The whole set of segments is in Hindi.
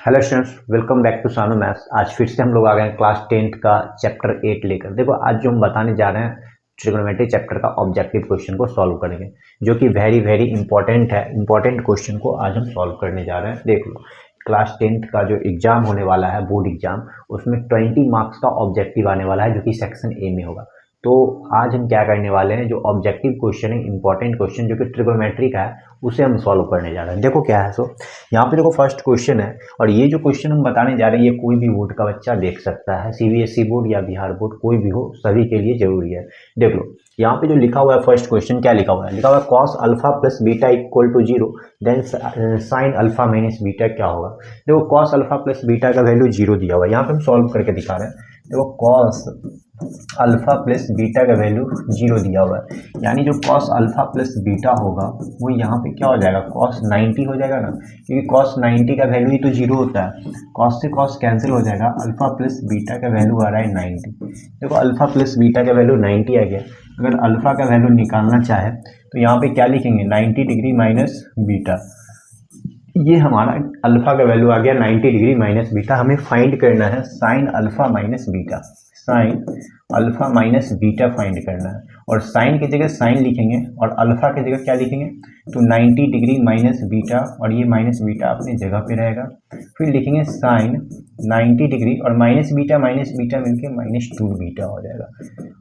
Hello students, welcome back to Sanu maths. आज फिर से हम लोग आ गए हैं क्लास 10th का चैप्टर 8 लेकर। देखो, आज जो हम बताने जा रहे हैं ट्रिग्नोमेट्री चैप्टर का ऑब्जेक्टिव क्वेश्चन को सॉल्व करेंगे, जो कि वेरी वेरी इंपॉर्टेंट है। इंपॉर्टेंट क्वेश्चन को आज हम सॉल्व करने जा रहे हैं। देख लो, क्लास 10th का जो एग्जाम होने वाला है, बोर्ड एग्जाम, उसमें 20 मार्क्स का ऑब्जेक्टिव आने वाला है, जो कि सेक्शन ए में होगा। तो आज हम क्या करने वाले हैं, जो ऑब्जेक्टिव क्वेश्चन है, इंपॉर्टेंट क्वेश्चन जो कि ट्रिग्नोमेट्री का है, उसे हम सॉल्व करने जा रहे हैं। देखो क्या है, सो यहाँ पे देखो फर्स्ट क्वेश्चन है, और ये जो क्वेश्चन हम बताने जा रहे हैं, ये कोई भी बोर्ड का बच्चा देख सकता है, सीबीएसई बोर्ड या बिहार बोर्ड, कोई भी हो, सभी के लिए जरूरी है। देख लो, यहाँ पे जो लिखा हुआ है फर्स्ट क्वेश्चन, क्या लिखा हुआ है? लिखा हुआ है cos alpha plus beta equal to 0, then sine alpha minus beta क्या होगा। देखो, कॉस अल्फा प्लस बीटा का वैल्यू 0 दिया हुआ है, यहाँ पे हम सॉल्व करके दिखा रहे हैं। देखो, कॉस अल्फा प्लस बीटा का वैल्यू 0 दिया हुआ है, यानी जो कॉस अल्फा प्लस बीटा होगा वो यहाँ पे क्या हो जाएगा, कॉस 90 हो जाएगा ना, क्योंकि कॉस 90 का वैल्यू ही तो 0 होता है। कॉस से कॉस कैंसिल हो जाएगा, अल्फा प्लस बीटा का वैल्यू आ रहा है 90। देखो, अल्फा प्लस बीटा का वैल्यू 90 आ गया। अगर अल्फा का वैल्यू निकालना चाहे तो यहाँ पे क्या लिखेंगे, 90 डिग्री माइनस बीटा। ये हमारा अल्फा का वैल्यू आ गया 90 डिग्री माइनस बीटा। हमें फाइंड करना है sign alpha minus beta, sign alpha minus beta find करना है। और साइन की जगह साइन लिखेंगे और अल्फा की जगह क्या लिखेंगे, तो 90 डिग्री माइनस बीटा, और ये माइनस बीटा अपनी जगह पे रहेगा। फिर लिखेंगे साइन 90 डिग्री और माइनस बीटा मिलके -2 बीटा हो जाएगा।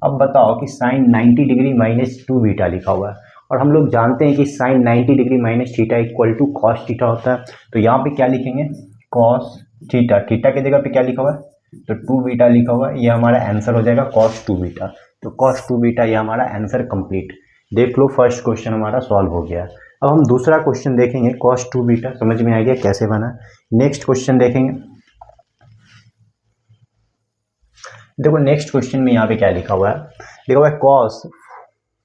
अब बताओ कि साइन 90 डिग्री -2 बीटा लिखा हुआ है, और हम लोग जानते हैं कि sine 90 degree minus theta equal to cos theta होता है। तो यहाँ पे क्या लिखेंगे, कॉस थीटा, थीटा की जगह पे क्या लिखा हुआ है, तो 2 बीटा लिखा हुआ है। ये हमारा आंसर हो जाएगा कॉस 2 बीटा। तो कॉस 2 बीटा ये हमारा आंसर कंप्लीट। देख लो, फर्स्ट क्वेश्चन हमारा सॉल्व हो गया। अब हम दूसरा क्वेश्चन देखेंगे, कॉस 2 बीटा समझ में आ गया कैसे बना। नेक्स्ट क्वेश्चन देखेंगे। देखो, नेक्स्ट क्वेश्चन में यहाँ पे क्या लिखा हुआ है, लिखा हुआ है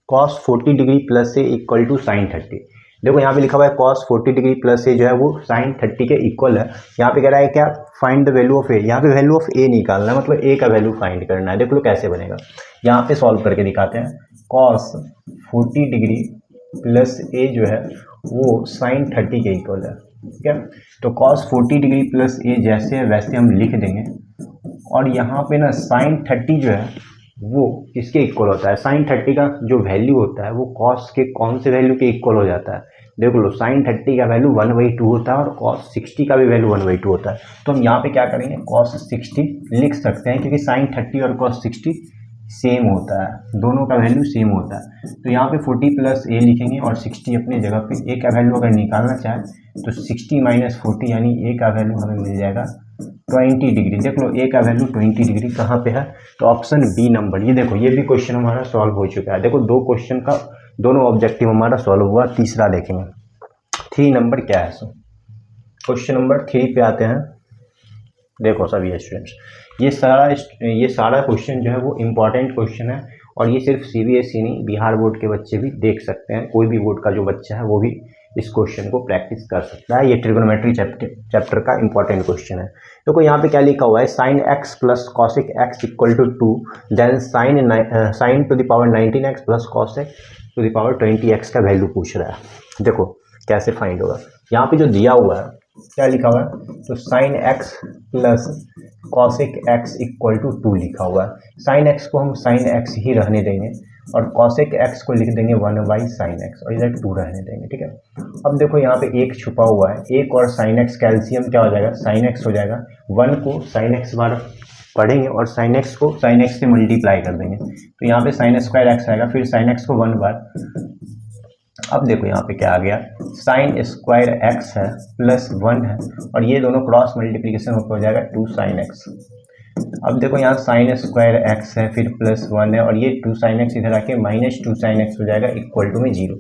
cos 40 degree plus A equal to sine 30। देखो, यहाँ पे लिखा हुआ है कॉस 40 डिग्री प्लस ए जो है वो साइन 30 के इक्वल है। यहाँ पे कह रहा है क्या, फाइंड द वैल्यू ऑफ ए। यहाँ पे वैल्यू ऑफ ए निकालना है, मतलब ए का वैल्यू फाइंड करना है। देख लो कैसे बनेगा, यहाँ पे सॉल्व करके दिखाते हैं। कॉस 40 डिग्री प्लस ए जो है वो साइन 30 के इक्वल है, ठीक है। तो कॉस 40 डिग्री प्लस ए जैसे है वैसे हम लिख देंगे, और यहाँ पे ना साइन 30 जो है वो किसके इक्वल होता है, साइन 30 का जो वैल्यू होता है वो कॉस के कौन से वैल्यू के इक्वल हो जाता है। देख लो, साइन 30 का वैल्यू 1/2 होता है, और कॉस 60 का भी वैल्यू 1/2 होता है। तो हम यहाँ पे क्या करेंगे, कॉस 60 लिख सकते हैं, क्योंकि साइन 30 और कॉस 60 सेम होता है, दोनों का वैल्यू सेम होता है। तो यहाँ पे 40 प्लस ए लिखेंगे और 60 अपनी जगह पे। ए का वैल्यू अगर निकालना चाहे तो 60 माइनस 40, यानी ए का वैल्यू हमें मिल जाएगा 20 डिग्री। देख लो, ए का वैल्यू 20 डिग्री कहाँ पे है, तो ऑप्शन बी नंबर। ये देखो, ये भी क्वेश्चन हमारा सॉल्व हो चुका है। देखो, दो क्वेश्चन का दोनों ऑब्जेक्टिव हमारा सॉल्व हुआ। तीसरा देखेंगे, 3 नंबर क्या है। सो क्वेश्चन नंबर 3 पे आते हैं। देखो सभी स्टूडेंट्स, ये सारा क्वेश्चन जो है वो इम्पॉर्टेंट क्वेश्चन है, और ये सिर्फ सीबीएसई नहीं, बिहार बोर्ड के बच्चे भी देख सकते हैं। कोई भी बोर्ड का जो बच्चा है वो भी इस क्वेश्चन को प्रैक्टिस कर सकता है। ये ट्रिग्नोमेट्री चैप्टर का इंपॉर्टेंट क्वेश्चन है। देखो, यहाँ पे क्या लिखा हुआ है, sine X plus cosec X equal to 2, then sine to the power 19x plus cosec to the power 20x का वैल्यू पूछ रहा है। देखो कैसे फाइंड होगा। यहाँ पे जो दिया हुआ है, क्या लिखा हुआ है, तो sine X plus cosec X equal to 2 लिखा हुआ है। साइन एक्स को हम साइन एक्स ही रहने देंगे, और कॉसिक एक्स को लिख देंगे 1/sin x, और इधर 2 रहने देंगे, ठीक है। अब देखो, यहाँ पे एक छुपा हुआ है, एक और साइन एक्स कैल्शियम क्या हो जाएगा, साइन एक्स हो जाएगा। 1 को साइन एक्स बार पढ़ेंगे और साइन एक्स को साइन एक्स से मल्टीप्लाई कर देंगे, तो यहाँ पे साइन स्क्वायर एक्स आएगा, फिर साइन एक्स को 1 बार। अब देखो यहाँ पे क्या आ गया, साइन स्क्वायर एक्स है प्लस 1 है, और ये दोनों क्रॉस मल्टीप्लीकेशन होकर हो जाएगा 2 sin x। अब देखो, यहाँ साइन स्क्वायर एक्स है, फिर प्लस 1 है, और ये 2 sin x इधर आके -2 sin x हो जाएगा इक्वल टू में 0।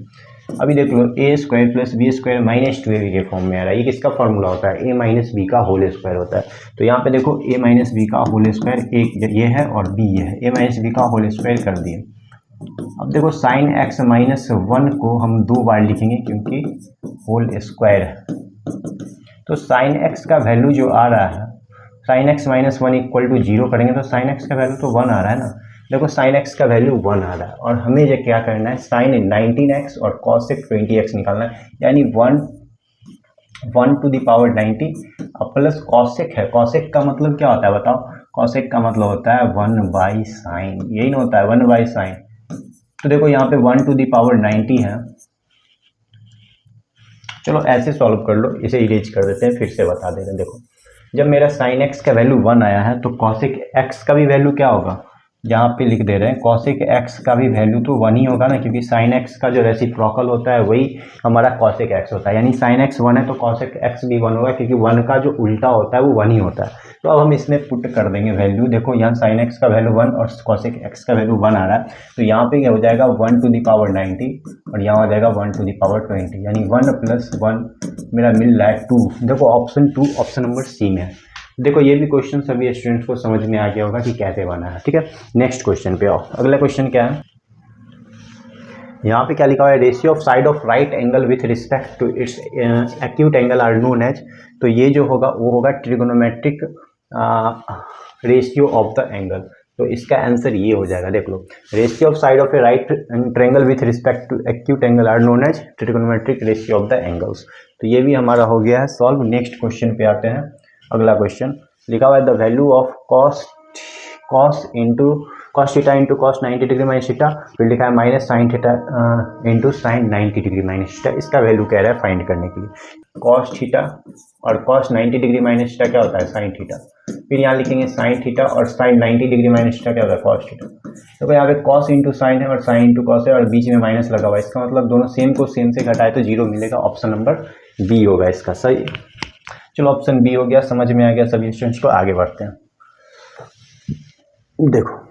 अभी देख लो, A square plus B square -2ab के फॉर्म में आ रहा है। ये किसका फॉर्मूला होता है, a माइनस बी का होल स्क्वायर होता है। तो यहाँ पे देखो, a माइनस बी का होल स्क्वायर एक ये है और b ये है, a माइनस बी का होल स्क्वायर कर दिए। अब देखो, साइन एक्स -1 को हम 2 बार लिखेंगे, क्योंकि होल स्क्वायर है। तो साइन एक्स का वैल्यू जो आ रहा है, साइन एक्स -1 इक्वल टू 0 करेंगे तो साइन एक्स का वैल्यू तो 1 आ रहा है ना। देखो, साइन एक्स का वैल्यू 1 आ रहा है, और हमें ये क्या करना है, साइन 19x और कॉसिक 20x निकालना है, यानी 1 1 to the power 90 plus cosec है। कॉसेक का मतलब क्या होता है बताओ? कॉसेक का मतलब होता है 1/sin, यही ना होता है 1/sin। तो देखो यहाँ पे 1 टू द पावर 90 है। चलो ऐसे सॉल्व कर लो, इसे इरेज कर देते हैं, फिर से बता दे रहे हैं। देखो जब मेरा साइन एक्स का वैल्यू 1 आया है तो कॉसेक एक्स का भी वैल्यू क्या होगा? यहाँ पे लिख दे रहे हैं कॉसेक एक्स का भी वैल्यू तो 1 ही होगा ना, क्योंकि साइन एक्स का जो रेसिप्रोकल होता है वही हमारा कॉसेक एक्स होता है। यानी साइन एक्स 1 है तो कॉसेक एक्स भी 1 होगा, क्योंकि 1 का जो उल्टा होता है वो 1 ही होता है। तो अब हम इसमें पुट कर देंगे वैल्यू। देखो यहाँ साइन एक्स का वैल्यू 1 और कॉसेक एक्स का वैल्यू 1 आ रहा है, तो यहाँ पे क्या हो जाएगा 1 टू द पावर 90 और यहाँ हो जाएगा 1 टू द पावर 20, यानी 1 प्लस 1 मेरा मिल रहा है 2। देखो ऑप्शन 2 ऑप्शन नंबर सी में है। देखो ये भी क्वेश्चन सभी स्टूडेंट्स को समझ में आ गया होगा कि कैसे बना है। ठीक है, नेक्स्ट क्वेश्चन पे आओ। अगला क्वेश्चन क्या है? यहाँ पे क्या लिखा हुआ है? Ratio of side of right angle with respect to its acute angle are known as. तो ये जो होगा वो होगा trigonometric ratio of the angle. तो इसका आंसर ये हो जाएगा, देख लो। Ratio of side of a right triangle with respect to acute angle are known as trigonometric ratio of the angles. तो ये भी हमारा हो गया है सॉल्व। नेक्स्ट क्वेश्चन पे आते हैं। अगला क्वेश्चन लिखा हुआ है the value of cos theta into cos 90 degree minus theta, फिर लिखा है minus sine theta into sine 90 degree minus theta. इसका वैल्यू कह रहा है फाइंड करने के लिए। कॉस थीटा और कॉस 90 डिग्री माइनस थीटा क्या होता है? Sine theta. फिर यहाँ लिखेंगे साइन थीटा और साइन 90 डिग्री माइनस थीटा क्या होता है? Cos theta. तो यहाँ पे कॉस इंटू साइन है और साइन इंटू कॉस है और बीच में माइनस लगा हुआ है, इसका मतलब दोनों सेम को सेम से घटाए तो 0 मिलेगा। ऑप्शन नंबर बी होगा इसका सही। चलो ऑप्शन बी हो गया, समझ में आ गया सभी स्टूडेंट्स को। आगे बढ़ते हैं। देखो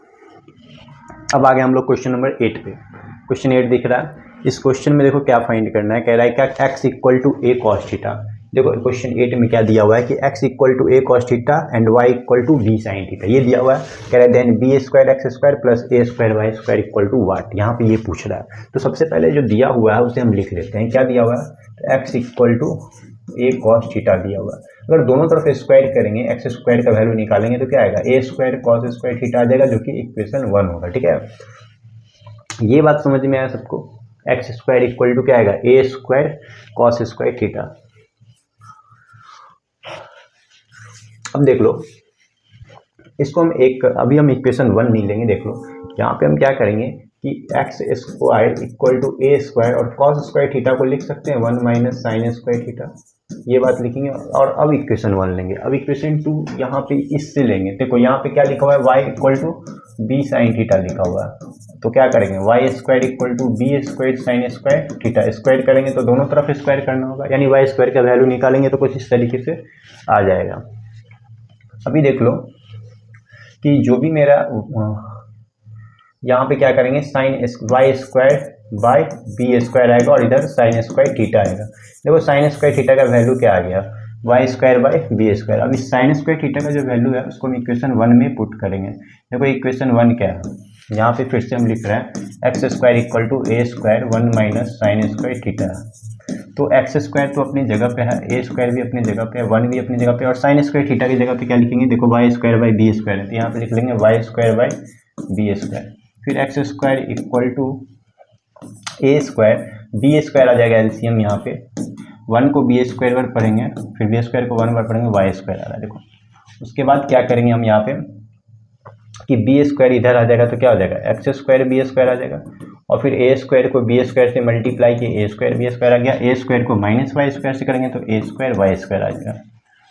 अब आगे हम लोग क्वेश्चन नंबर 8 पे। क्वेश्चन 8 दिख रहा है। इस क्वेश्चन में देखो क्या फाइंड करना है। कह रहा है क्या x equal to A cos theta. देखो क्वेश्चन 8 में क्या दिया हुआ है कि x equal to A cos theta and y equal to B sine theta, ये दिया हुआ है। कह रहा है then b square x square plus A square Y square equal to what. यहाँ पे ये पूछ रहा है। तो सबसे पहले जो दिया हुआ है उसे हम लिख लेते हैं। क्या दिया हुआ है? तो x equal to A cos theta दिया हुआ है। अगर दोनों तरफ स्क्वायर करेंगे, एक्स स्क्वायर का वैल्यू निकालेंगे तो क्या आएगा? ए स्क्वायर कॉस स्क्वायर थीटा आ जाएगा, जो कि इक्वेशन 1 होगा। ठीक है, ये बात समझ में आया सबको? एक्स स्क्वायर इक्वल टू क्या आएगा? ए स्क्वायर कॉस स्क्वायर थीटा। अब देख लो इसको हम अभी हम इक्वेशन 1 नहीं लेंगे। देख लो यहाँ पे हम क्या करेंगे कि X square equal to A square और कॉस स्क्वायर थीटा को लिख सकते हैं 1 माइनस साइन स्क्वायर थीटा, ये बात लिखेंगे। और अब इक्वेशन 1 लेंगे। अब इक्वेशन 2 यहाँ पे इससे लेंगे। देखो यहाँ पे क्या लिखा हुआ है? y equal to B sine theta लिखा हुआ है। तो क्या करेंगे? Y square equal to B square sine square theta. Square करेंगे तो दोनों तरफ स्क्वायर करना होगा, यानी वाई स्क्वायर का वैल्यू निकालेंगे तो कुछ इस तरीके से आ जाएगा। अभी देख लो कि जो भी मेरा यहाँ पे क्या करेंगे? Sine Y square by B square आएगा और इधर साइन स्क्वायर थीटा आएगा। देखो साइन स्क्वायर थीटा का वैल्यू क्या आ गया? Y square by B square. अब इस साइन स्क्वायर थीटा का जो वैल्यू है उसको हम इक्वेशन 1 में पुट करेंगे। देखो इक्वेशन 1 क्या है? यहाँ पे फिर से हम लिख रहे हैं X square equal to A square 1 minus sine square theta. तो एक्स स्क्वायर तो अपनी जगह पे है, ए स्क्वायर भी अपनी जगह पे है, 1 भी अपनी जगह पे, और साइन स्क्वायर थीटा की जगह पे क्या लिखेंगे? देखो y square by b square है, तो यहाँ पे लिख लेंगे y square by b square. फिर x square equal to A square, B square आ जाएगा एलसीएम यहाँ पे। 1 को बी स्क्वायर पर पढ़ेंगे, फिर बी स्क्वायर को 1 पर पढ़ेंगे, वाई स्क्वायर आ रहा है। देखो उसके बाद क्या करेंगे हम यहाँ पे कि बी स्क्वायर इधर आ जाएगा तो क्या हो जाएगा? एक्स स्क्वायर बी स्क्वायर आ जाएगा। और फिर ए स्क्वायर को बी स्क्वायर से मल्टीप्लाई किए, ए स्क्वायर बी स्क्वायर आ गया। ए स्क्वायर को माइनस वाई स्क्वायर से करेंगे तो ए स्क्वायर वाई स्क्वायर आ जाएगा।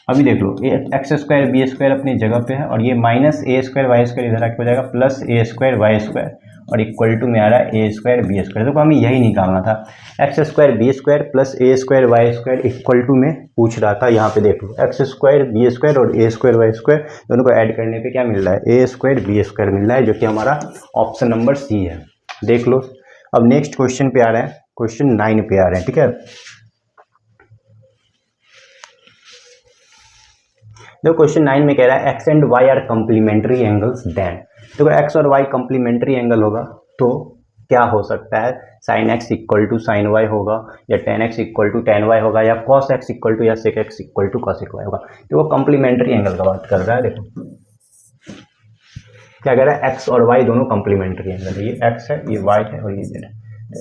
अभी देख लो एक्स स्क्वायर बी स्क्वायर अपनी जगह पे है और ये माइनस ए स्क्वायर वाई स्क्वायर इधर आके हो जाएगा प्लस ए स्क्वायर वाई स्क्वायर और इक्वल टू में आ रहा है ए स्क्वायर बी स्क्वायर। देखो हमें यही निकालना था, X square B square plus A square Y square equal to में पूछ रहा था। यहाँ पे देख लो एक्स स्क्वायर बी स्क्वायर और ए स्क्वायर वाई स्क्वायर दोनों को ऐड करने पे क्या मिल रहा है? ए स्क्वायर बी स्क्वायर मिल रहा है, जो कि हमारा ऑप्शन नंबर सी है। देख लो अब नेक्स्ट क्वेश्चन पे आ रहे हैं, क्वेश्चन 9 पे आ रहे हैं। ठीक है, देखो क्वेश्चन 9 में कह रहा है X and Y are complementary angles then. देखो एक्स और वाई कम्प्लीमेंट्री एंगल होगा तो क्या हो सकता है? Sine X equal to sine Y होगा, या tan X equal to tan Y होगा, या कॉस एक्स इक्वल टू या sec X equal to cosec Y होगा। तो वो कम्प्लीमेंट्री एंगल का बात कर रहा है। देखो क्या कह रहा है? एक्स और वाई दोनों कम्प्लीमेंट्री एंगल है। ये एक्स है, ये वाई है और ये जेड है।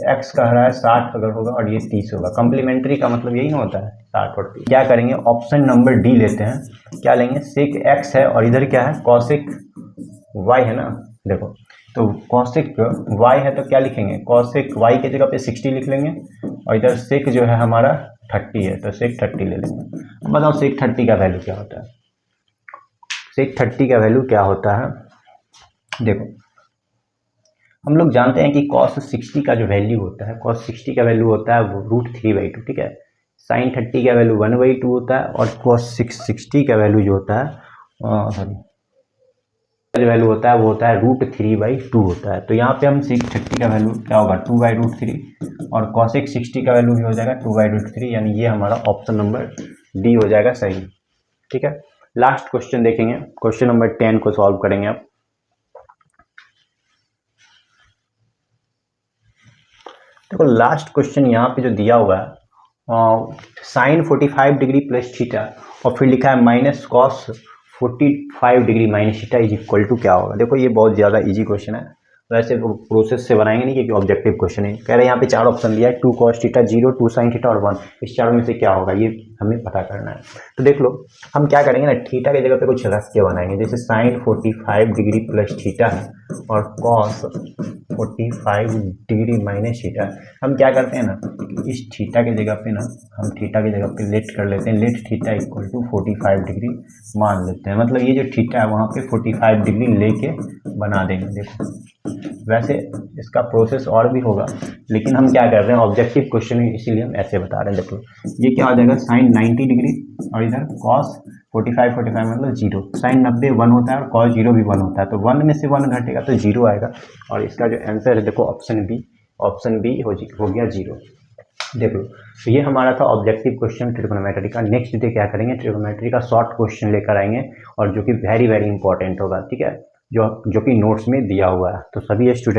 एक्स का रहा है 60 अगर होगा और ये 30 होगा। कम्प्लीमेंट्री का मतलब यही ना होता है 60 और 30। क्या करेंगे, ऑप्शन नंबर डी लेते हैं। क्या लेंगे, सेक एक्स है और इधर क्या है, कॉसेक वाई है ना। देखो तो कॉसेक वाई है तो क्या लिखेंगे, कॉसेक वाई के जगह पे 60 लिख लेंगे और इधर सेक जो है हमारा 30 है तो सेक 30 ले लेंगे। अब बताओ सेक 30 का वैल्यू क्या होता है। सेक 30 का वैल्यू क्या होता है, देखो हम लोग जानते हैं कि कॉस 60 का जो वैल्यू होता है, कॉस 60 का वैल्यू होता है वो √3/2, ठीक है। साइन 30 का वैल्यू 1/2 होता है और कॉस 60 का वैल्यू जो होता है सॉरी जो वैल्यू होता है वो होता है √3/2 होता है। तो यहाँ पे हम सेक 30 का वैल्यू क्या होगा 2/√3 और कॉसेक 60 का वैल्यू भी हो जाएगा 2/√3, यानी ये हमारा ऑप्शन नंबर डी हो जाएगा सही, ठीक है। लास्ट क्वेश्चन देखेंगे, क्वेश्चन नंबर 10 को सॉल्व करेंगे आप। देखो लास्ट क्वेश्चन यहाँ पे जो दिया हुआ है साइन 45 डिग्री प्लस थीटा और फिर लिखा है minus cos 45 degree minus theta is equal to क्या होगा। देखो ये बहुत ज़्यादा इजी क्वेश्चन है, वैसे प्रोसेस से बनाएंगे नहीं क्योंकि ऑब्जेक्टिव क्वेश्चन है। कह रहे हैं यहाँ पे 4 ऑप्शन दिया है, 2 कॉस थीटा, 0, 2 साइन थीटा और 1। इस चारों में से क्या होगा ये हमें पता करना है। तो देख लो हम क्या करेंगे ना, थीटा की जगह पे कुछ रख के बनाएंगे। जैसे साइन 45 डिग्री प्लस थीटा है और कॉस 45 डिग्री माइनस थीटा। हम क्या करते हैं ना, इस थीटा की जगह पे ना हम थीटा की जगह पे लेट कर लेते हैं, let theta equal to 45 degree मान लेते हैं। मतलब ये जो थीटा है वहाँ पे 45 डिग्री लेके बना देंगे। देखो वैसे इसका प्रोसेस और भी होगा लेकिन हम क्या कर रहे हैं, ऑब्जेक्टिव क्वेश्चन है इसीलिए हम ऐसे बता रहे हैं। देखो ये क्या हो जाएगा, साइन 90 डिग्री और इधर कॉस 45 मतलब 0। साइन 90 1 होता है और कॉस 0 भी 1 होता है, तो 1 में से 1 घटेगा तो 0 आएगा। और इसका जो आंसर है देखो ऑप्शन बी हो गया 0। देख लो तो ये हमारा था ऑब्जेक्टिव क्वेश्चन ट्रिग्नोमेट्री का। नेक्स्ट डे क्या करेंगे, ट्रिग्नोमेट्री का शॉर्ट क्वेश्चन लेकर आएंगे और जो कि वेरी इंपॉर्टेंट होगा, ठीक है, जो कि नोट्स में दिया हुआ है। तो सभी स्टूडेंट